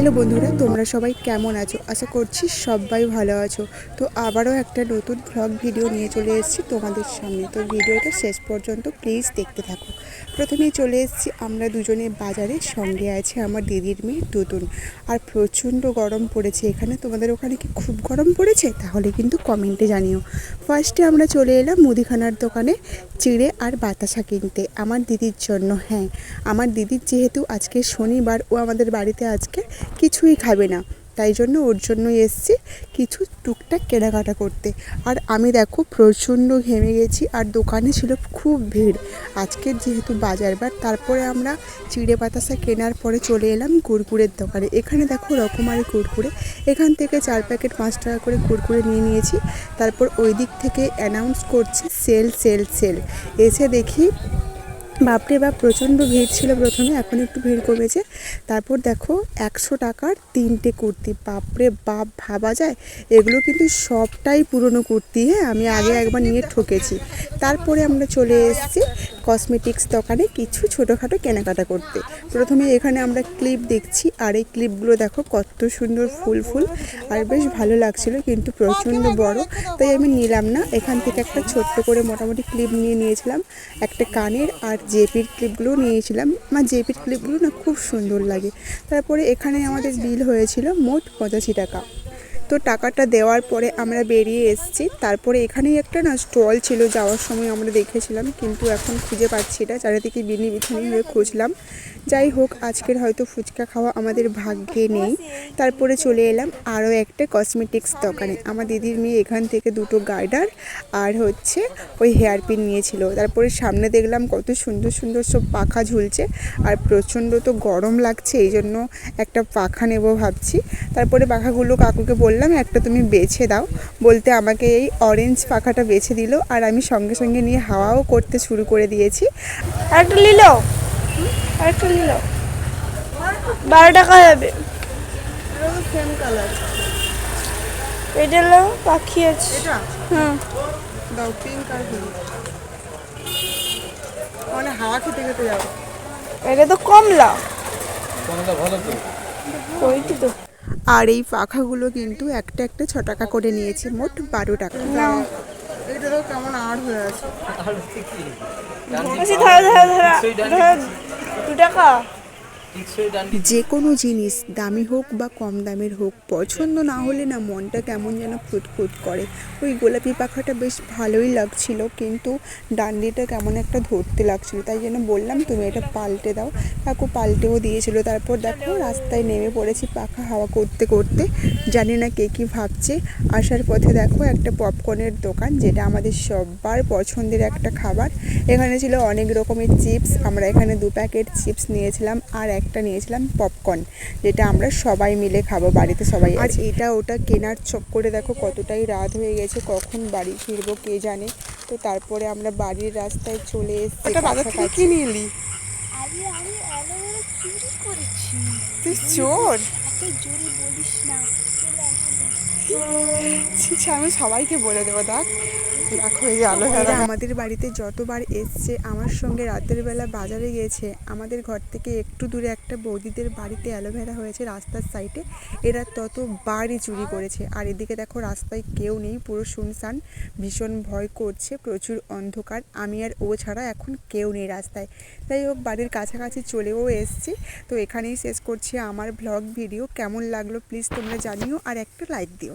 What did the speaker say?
Hello বন্ধুরা, তোমরা সবাই কেমন আছো? আশা করছি সবাই ভালো আছো। তো আবারও একটা নতুন ব্লগ ভিডিও নিয়ে চলে এসেছি তোমাদের সামনে। তো ভিডিওটা শেষ পর্যন্ত প্লিজ দেখতে থাকো। প্রথমেই চলে এসেছি আমরা দুজনে বাজারে, সঙ্গে আছে আমার দিদির মেয়ে দুতুন। আর প্রচণ্ড গরম পড়েছে এখানে। তোমাদের ওখানে কি খুব গরম পড়েছে? তাহলে কিন্তু কমেন্টে জানিও। ফার্স্টে আমরা চলে এলাম মুদিখানার দোকানে চিড়ে আর বাতাসা কিনতে আমার দিদির জন্য। হ্যাঁ, আমার দিদির যেহেতু আজকে শনিবার, ও আমাদের বাড়িতে আজকে কিছুই খাবে না, তাই জন্য ওর জন্য এসছি কিছু টুকটাক কেনাকাটা করতে। আর আমি দেখো প্রচণ্ড ঘেমে গেছি, আর দোকানে ছিল খুব ভিড় আজকের যেহেতু বাজারবার। তারপরে আমরা চিড়ে বাতাসা কেনার পরে চলে এলাম কুরকুরের দোকানে। এখানে দেখো রকমারি কুরকুরে, এখান থেকে 4 প্যাকেট 5 টাকা করে কুরকুরে নিয়ে নিয়েছি। তারপর ওই দিক থেকে অ্যানাউন্স করছে সেল সেল সেল। এসে দেখি বাপরে বাপ, প্রচণ্ড ভিড় ছিল প্রথমে, এখন একটু ভিড় কমেছে। তারপর দেখো 100 টাকার 3টে কুর্তি, বাপরে বাপ, ভাবা যায়? এগুলো কিন্তু সবটাই পুরনো কুর্তি। হ্যাঁ, আমি আগে একবার নিয়ে ঠকেছি। তারপরে আমরা চলে এসেছি কসমেটিক্স দোকানে কিছু ছোটোখাটো কেনাকাটা করতে। প্রথমে এখানে আমরা ক্লিপ দেখছি, আর এই ক্লিপগুলো দেখো কত সুন্দর ফুল ফুল, আর বেশ ভালো লাগছিল, কিন্তু প্রচণ্ড বড়, তাই আমি নিলাম না। এখান থেকে একটা ছোট্ট করে মোটামুটি ক্লিপ নিয়েছিলাম, একটা কানের, আর জেপির ক্লিপগুলো নিয়েছিলাম। আমার জেপির ক্লিপগুলো না খুব সুন্দর লাগে। তারপরে এখানে আমাদের বিল হয়েছিল মোট 85 টাকা। তো টাকাটা দেওয়ার পরে আমরা বেরিয়ে এসেছি। তারপরে এখানেই একটা না স্টল ছিল, যাওয়ার সময় আমরা দেখেছিলাম, কিন্তু এখন খুঁজে পাচ্ছি না, চারিদিকে বিনি বিছানি হয়ে খুঁজলাম। যাই হোক, আজকের হয়তো ফুচকা খাওয়া আমাদের ভাগ্যে নেই। তারপরে চলে এলাম আরও একটা কসমেটিক্স দোকানে। আমার দিদির মেয়ে এখান থেকে 2টো গার্ডার আর হচ্ছে ওই হেয়ার পিন নিয়েছিল। তারপরে সামনে দেখলাম কত সুন্দর সুন্দর সব পাখা ঝুলছে, আর প্রচণ্ড তো গরম লাগছে, এই জন্য একটা পাখা নেব ভাবছি। তারপরে পাখাগুলো কাকুকে বললাম একটা তুমি বেছে দাও, বলতে আমাকে এই অরেঞ্জ পাখাটা বেছে দিল, আর আমি সঙ্গে সঙ্গে নিয়ে হাওয়াও করতে শুরু করে দিয়েছি। একটা নিল, একটা নিল, 12 টাকা যাবে। সেম কালার, এটা হলো পাখি আছে। এটা হুম, দাও, পিঙ্ক আর হলুদ, মানে হাওয়া খেতে খেতে যাবো। এটা তো কমলা, ভালো তো, ওইটি তো। আর এই পাখাগুলো কিন্তু একটা একটা 6 টাকা করে নিয়েছে, মোট 12 টাকা। এটা তো কেমন আর হয়ে আছে। ধরা ধরা ধরা ধরা 2 টাকা। যে কোনো জিনিস দামি হোক বা কম দামের হোক, পছন্দ না হলে না মনটা কেমন যেন খুঁতখুত করে। ওই গোলাপি পাখাটা বেশ ভালোই লাগছিল, কিন্তু ডান্ডিটা কেমন একটা ধরতে লাগছিল, তাই জন্য বললাম তুমি এটা পাল্টে দাও। কাকু পাল্টেও দিয়েছিল। তারপর দেখো রাস্তায় নেমে পড়েছি পাখা হাওয়া করতে করতে। জানি না কে কী ভাবছে। আসার পথে দেখো একটা পপকর্নের দোকান, যেটা আমাদের সবার পছন্দের একটা খাবার। এখানে ছিল অনেক রকমের চিপস, আমরা এখানে 2 প্যাকেট চিপস নিয়েছিলাম, আর একটা নিয়েছিলাম পপকর্ন, যেটা আমরা সবাই মিলে খাবো, বাড়িতে সবাই। আর এটা ওটা কেনার চক্করে দেখো কতটাই রাত হয়ে গেছে, কখন বাড়ি ফিরবো কে জানে। তো তারপরে আমরা বাড়ির রাস্তায় চলে এসেছি। কি নিলি? আমি অ্যালোভেরা চুরি করেছি। তুই চোর? এত জোরে বলিস না। আমি সবাইকে বলে দেবো। দেখো এই যে অ্যালোভেরা আমাদের বাড়িতে যতবার এসছে, আমার সঙ্গে রাতের বেলা বাজারে গেছে, আমাদের ঘর থেকে একটু দূরে একটা বৌদিদের বাড়িতে অ্যালোভেরা হয়েছে রাস্তার সাইডে, এরা ততবারই চুরি করেছে। আর এদিকে দেখো রাস্তায় কেউ নেই, পুরো শুনশান, ভীষণ ভয় করছে, প্রচুর অন্ধকার, আমি আর ও ছাড়া এখন কেউ নেই রাস্তায়। যাই হোক, বাড়ির কাছাকাছি চলেও এসছি। তো এখানেই শেষ করছি আমার ব্লগ ভিডিও। কেমন লাগলো প্লিজ তোমরা জানিও, আর একটা লাইক দিও।